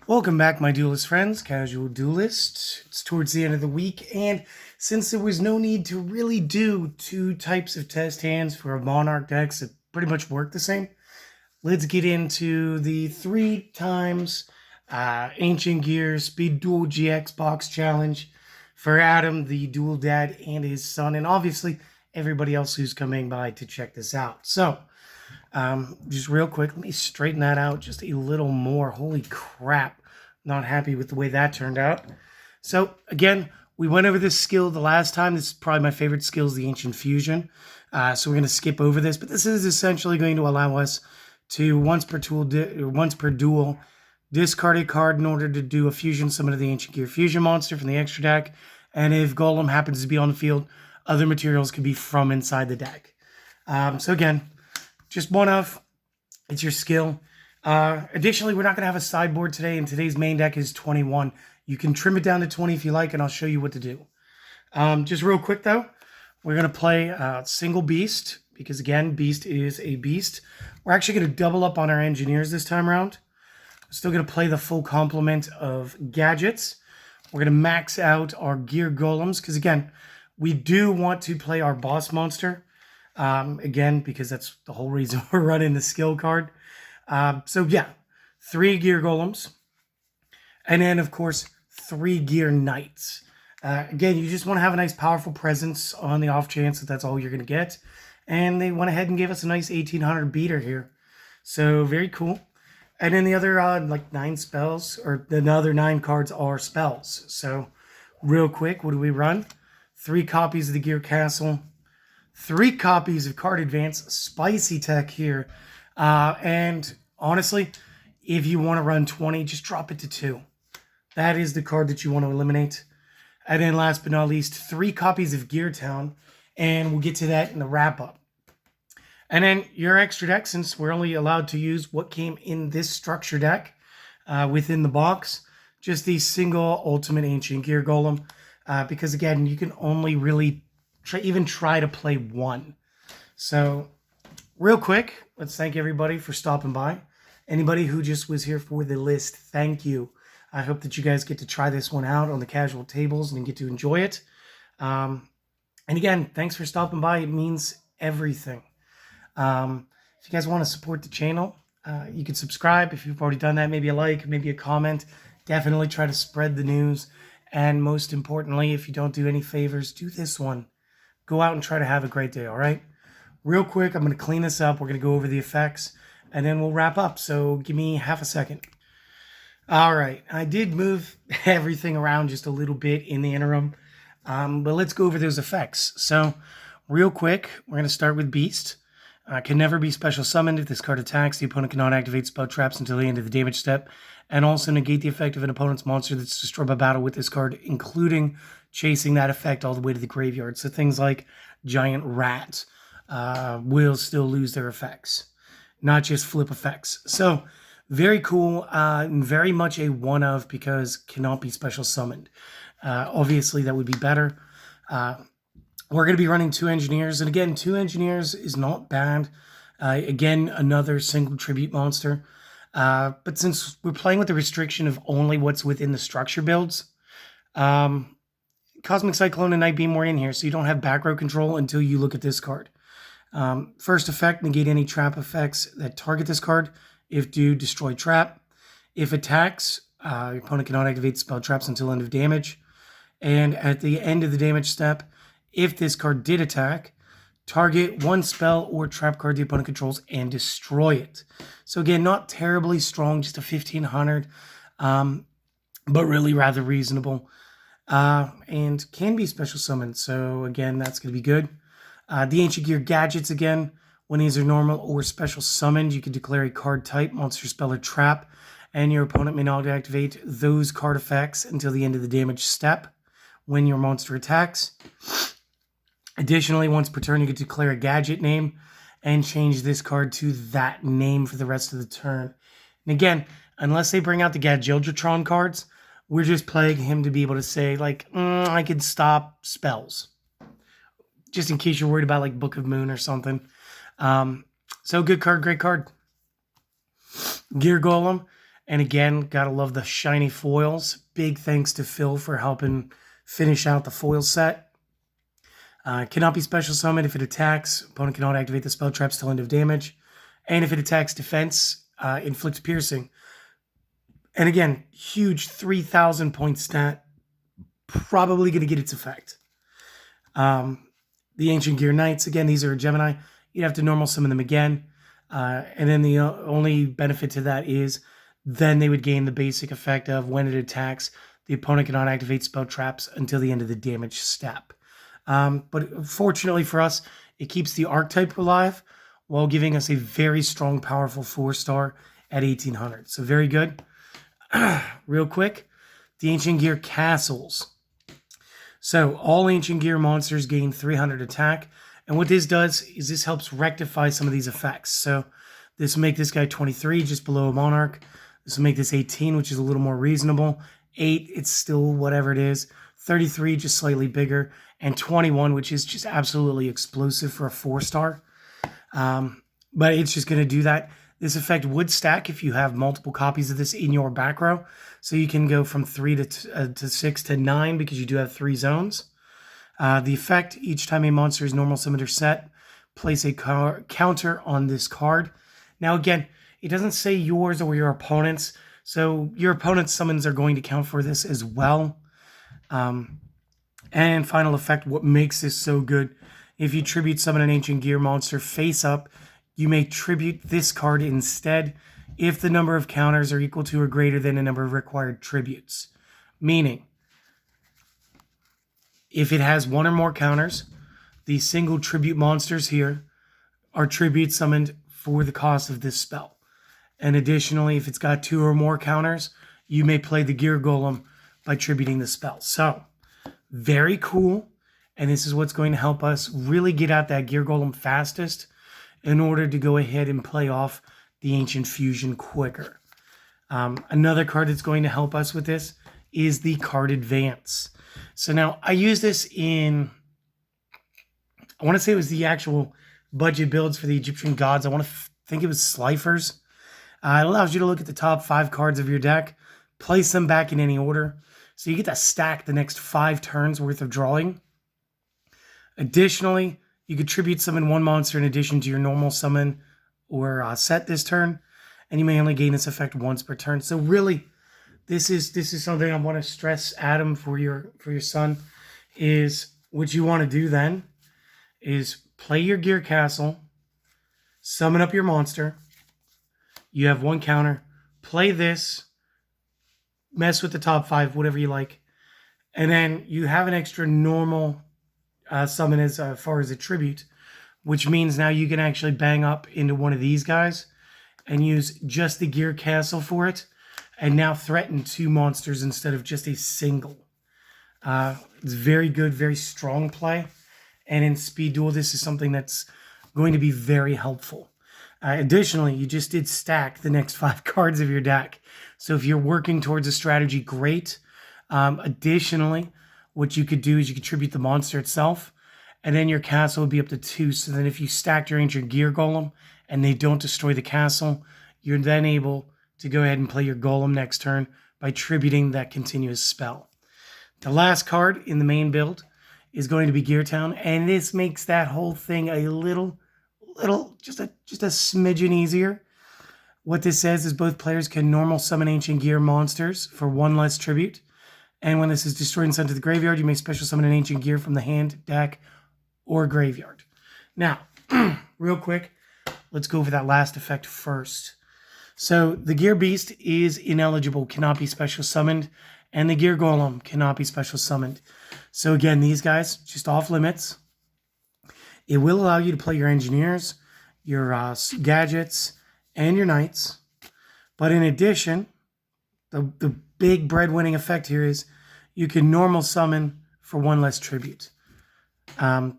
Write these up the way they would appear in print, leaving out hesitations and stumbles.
Welcome back, my Duelist friends, Casual Duelist. It's towards the end of the week, and since there was no need to really do two types of test hands for a Monarch decks that pretty much work the same, let's get into the 3 times Ancient Gear Speed Duel GX box challenge for Adam, the Duel Dad, and his son, and obviously everybody else who's coming by to check this out. So, just real quick, let me straighten that out just a little more. Holy crap. Not happy with the way that turned out. So, again, we went over this skill the last time. This is probably my favorite skill, is the Ancient Fusion. So we're going to skip over this, but this is essentially going to allow us to, once per duel, discard a card in order to do a fusion summon of the Ancient Gear Fusion monster from the extra deck. And if Golem happens to be on the field, other materials could be from inside the deck. So again, just one of, it's your skill. Additionally, we're not going to have a sideboard today, and today's main deck is 21. You can trim it down to 20 if you like, and I'll show you what to do. Just real quick, though, we're going to play single beast, because, again, beast is a beast. We're actually going to double up on our engineers this time around. We're still going to play the full complement of gadgets. We're going to max out our gear golems, because, again, we do want to play our boss monster. Again, because that's the whole reason we're running the skill card. So yeah, 3 gear golems. And then, of course, 3 gear knights. Again, you just want to have a nice, powerful presence on the off chance that that's all you're going to get. And they went ahead and gave us a nice 1800 beater here. So very cool. And then the other, 9 spells, or the other 9 cards are spells. So real quick, what do we run? 3 copies of the Gear Castle. 3 copies of Card Advance, spicy tech here. And honestly, if you want to run 20, just drop it to 2. That is the card that you want to eliminate. And then last but not least, 3 copies of Gear Town. And we'll get to that in the wrap-up. And then your extra deck, since we're only allowed to use what came in this structure deck within the box, just the single Ultimate Ancient Gear Golem. Because again, you can only really even try to play 1. So, real quick, let's thank everybody for stopping by. Anybody who just was here for the list, thank you. I hope that you guys get to try this one out on the casual tables and get to enjoy it. And again, thanks for stopping by. It means everything. If you guys want to support the channel, you can subscribe if you've already done that. Maybe a like, maybe a comment. Definitely try to spread the news. And most importantly, if you don't do any favors, do this one. Go out and try to have a great day, all right? Real quick, I'm going to clean this up. We're going to go over the effects, and then we'll wrap up. So give me half a second. All right. I did move everything around just a little bit in the interim, but let's go over those effects. So real quick, we're going to start with Beast. Can never be special summoned. If this card attacks, the opponent cannot activate spell traps until the end of the damage step, and also negate the effect of an opponent's monster that's destroyed by battle with this card, including chasing that effect all the way to the graveyard. So things like Giant Rat will still lose their effects, not just flip effects. So very cool, and very much a one of, because cannot be special summoned. Obviously, that would be better. We're going to be running 2 engineers, and again, 2 engineers is not bad. Again, another single tribute monster. But since we're playing with the restriction of only what's within the structure builds, Cosmic Cyclone and Night Beam were in here, so you don't have back row control until you look at this card. First effect, negate any trap effects that target this card. If do, destroy trap. If attacks, your opponent cannot activate spell traps until end of damage. And at the end of the damage step, if this card did attack, target 1 spell or trap card the opponent controls and destroy it. So again, not terribly strong, just a 1500, but really rather reasonable. And can be special summoned, so again, that's going to be good. The Ancient Gear gadgets, again, when these are normal or special summoned, you can declare a card type, monster, spell, or trap, and your opponent may not activate those card effects until the end of the damage step when your monster attacks. Additionally, once per turn, you can declare a gadget name and change this card to that name for the rest of the turn. And again, unless they bring out the Gadgeldratron cards, we're just playing him to be able to say, like, I can stop spells. Just in case you're worried about, like, Book of Moon or something. So good card, great card. Gear Golem. And again, gotta love the shiny foils. Big thanks to Phil for helping finish out the foil set. Cannot be special summoned if it attacks. Opponent cannot activate the spell traps till end of damage. And if it attacks defense, inflicts piercing. And again, huge 3,000 point stat. Probably going to get its effect. The Ancient Gear Knights, again, these are a Gemini. You'd have to normal summon them again. And then the only benefit to that is then they would gain the basic effect of when it attacks, the opponent cannot activate spell traps until the end of the damage step. But fortunately for us, it keeps the archetype alive while giving us a very strong, powerful 4-star at 1800. So very good. Real quick, the Ancient Gear Castles. So all Ancient Gear monsters gain 300 attack. And what this does is this helps rectify some of these effects. So this will make this guy 23, just below a Monarch. This will make this 18, which is a little more reasonable. 8, it's still whatever it is. 33, just slightly bigger. And 21, which is just absolutely explosive for a 4-star. But it's just going to do that. This effect would stack if you have multiple copies of this in your back row. So you can go from 3 to 6 to 9 because you do have 3 zones. The effect, each time a monster is normal summoned or set, place a counter on this card. Now again, it doesn't say yours or your opponent's. So your opponent's summons are going to count for this as well. And final effect, what makes this so good, if you tribute summon an Ancient Gear monster face up, you may tribute this card instead if the number of counters are equal to or greater than the number of required tributes. Meaning, if it has 1 or more counters, the single tribute monsters here are tribute summoned for the cost of this spell. And additionally, if it's got 2 or more counters, you may play the Gear Golem by tributing the spell. So, very cool. And this is what's going to help us really get out that Gear Golem fastest in order to go ahead and play off the Ancient Fusion quicker. Another card that's going to help us with this is the card Advance. So now I use this in, I want to say it was the actual budget builds for the Egyptian gods. I want to think it was Slifer's. It allows you to look at the top 5 cards of your deck, place them back in any order. So you get to stack the next 5 turns worth of drawing. Additionally, you could tribute summon 1 monster in addition to your normal summon or set this turn, and you may only gain this effect once per turn. So really, this is something I want to stress, Adam, for your son, is what you want to do then is play your Gear Castle, summon up your monster. You have 1 counter. Play this, mess with the top 5, whatever you like, and then you have an extra normal summon as far as a tribute, which means now you can actually bang up into one of these guys and use just the Gear Castle for it, and now threaten 2 monsters instead of just a single. It's very good, very strong play, and in Speed Duel, this is something that's going to be very helpful. Additionally, you just did stack the next 5 cards of your deck, so if you're working towards a strategy, great. Additionally, what you could do is you could tribute the monster itself, and then your castle would be up to 2. So then if you stacked your Ancient Gear Golem and they don't destroy the castle, you're then able to go ahead and play your Golem next turn by tributing that continuous spell. The last card in the main build is going to be Gear Town, and this makes that whole thing a little, just a smidgen easier. What this says is both players can normal summon Ancient Gear monsters for 1 less tribute. And when this is destroyed and sent to the graveyard, you may special summon an Ancient Gear from the hand, deck, or graveyard. Now, real quick, let's go over that last effect first. So the Gear Beast is ineligible, cannot be special summoned, and the Gear Golem cannot be special summoned. So again, these guys, just off limits. It will allow you to play your Engineers, your Gadgets, and your Knights. But in addition, the big breadwinning effect here is you can normal summon for 1 less tribute.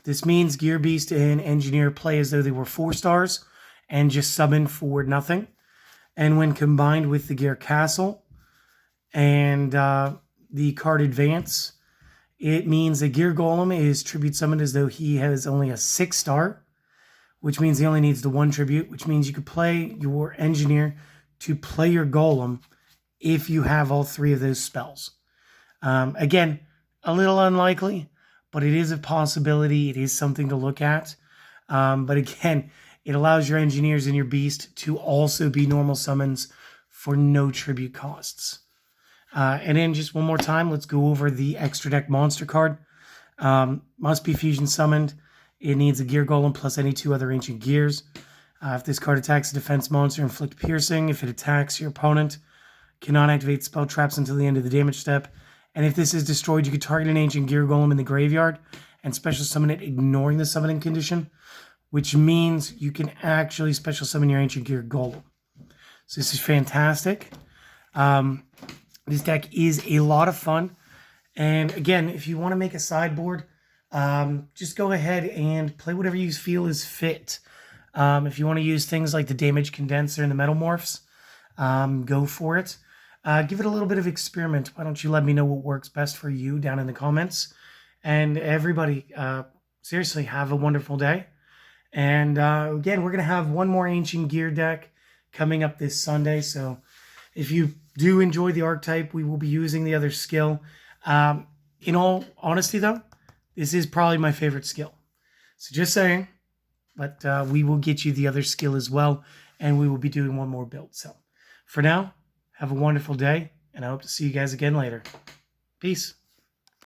This means Gear Beast and Engineer play as though they were 4 stars and just summon for nothing. And when combined with the Gear Castle and the card Advance, it means the Gear Golem is tribute summoned as though he has only a 6-star, which means he only needs the 1 tribute, which means you could play your Engineer to play your Golem if you have all 3 of those spells. Again, a little unlikely, but it is a possibility. It is something to look at. But again, it allows your engineers and your beast to also be normal summons for no tribute costs. And then just one more time, let's go over the extra deck monster card. Must be fusion summoned. It needs a gear golem plus any 2 other ancient gears. If this card attacks a defense monster, inflict piercing. If it attacks your opponent, cannot activate spell traps until the end of the damage step. And if this is destroyed, you can target an ancient gear golem in the graveyard and special summon it, ignoring the summoning condition, which means you can actually special summon your ancient gear golem. So this is fantastic. This deck is a lot of fun. And again, if you want to make a sideboard, just go ahead and play whatever you feel is fit. If you want to use things like the damage condenser and the metamorphs, go for it. Give it a little bit of experiment. Why don't you let me know what works best for you down in the comments. And everybody, seriously, have a wonderful day. And again, we're going to have one more Ancient Gear deck coming up this Sunday. So if you do enjoy the archetype, we will be using the other skill. In all honesty, though, this is probably my favorite skill. So just saying, but we will get you the other skill as well. And we will be doing one more build. So for now, have a wonderful day, and I hope to see you guys again later. Peace.